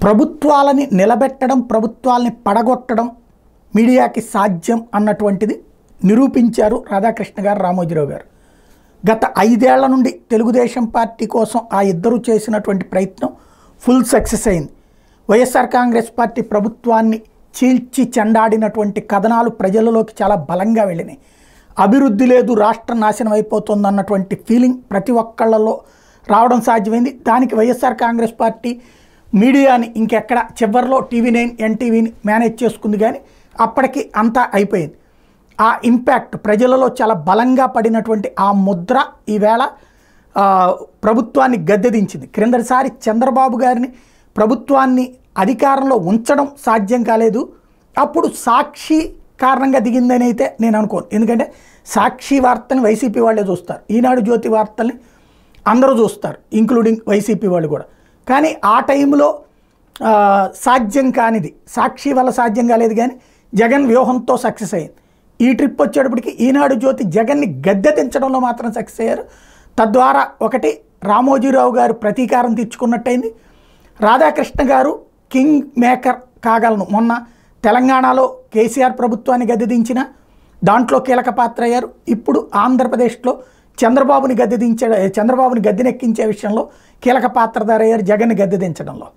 ప్రభుత్వాలని నిలబెట్టడం, ప్రభుత్వాలని పడగొట్టడం మీడియాకి సాధ్యం అన్నటువంటిది నిరూపించారు రాధాకృష్ణ గారు, రామోజీరావు గారు. గత 5 ఏళ్ల నుండి తెలుగుదేశం పార్టీ కోసం ఆ ఇద్దరు చేసినటువంటి ప్రయత్నం ఫుల్ సక్సెస్ అయింది. వైఎస్ఆర్ కాంగ్రెస్ పార్టీ ప్రభుత్వాన్ని చీల్చి చెండాడినటువంటి కథనాలు ప్రజలలోకి చాలా బలంగా వెళ్ళినాయి. అభివృద్ధి లేదు, రాష్ట్రం నాశనం అయిపోతుంది అన్నటువంటి ఫీలింగ్ ప్రతి ఒక్కళ్ళలో రావడం సాధ్యమైంది. దానికి వైఎస్ఆర్ కాంగ్రెస్ పార్టీ మీడియాని ఇంకెక్కడ చివరిలో TV9 NTVని మేనేజ్ చేసుకుంది, కానీ అప్పటికి అంతా అయిపోయింది. ఆ ఇంపాక్ట్ ప్రజలలో చాలా బలంగా పడినటువంటి ఆ ముద్ర ఈవేళ ప్రభుత్వాన్ని గద్దెదించింది. క్రిందటిసారి చంద్రబాబు గారిని ప్రభుత్వాన్ని అధికారంలో ఉంచడం సాధ్యం కాలేదు, అప్పుడు సాక్షి కారణంగా దిగిందని అయితే నేను అనుకోను. ఎందుకంటే సాక్షి వార్తని వైసీపీ వాళ్ళే చూస్తారు, ఈనాడు జ్యోతి వార్తల్ని అందరూ చూస్తారు, ఇంక్లూడింగ్ వైసీపీ వాళ్ళు కూడా. కానీ ఆ టైంలో సాధ్యం కానిది సాక్షి వల్ల సాధ్యం కాలేదు, కానీ జగన్ వ్యూహంతో సక్సెస్ అయ్యింది. ఈ ట్రిప్ వచ్చేటప్పటికి ఈనాడు జ్యోతి జగన్ని గద్దెదించడంలో మాత్రం సక్సెస్ అయ్యారు. తద్వారా ఒకటి రామోజీరావు గారు ప్రతీకారం తీర్చుకున్నట్టయింది, రాధాకృష్ణ గారు కింగ్ మేకర్ కాగలను. మొన్న తెలంగాణలో కేసీఆర్ ప్రభుత్వాన్ని గద్దెదించిన దాంట్లో కీలక పాత్ర అయ్యారు. ఇప్పుడు ఆంధ్రప్రదేశ్లో చంద్రబాబుని గద్దెనెక్కించే విషయంలో కీలక పాత్రధారయ్యారు జగన్ని గద్దెదించడంలో.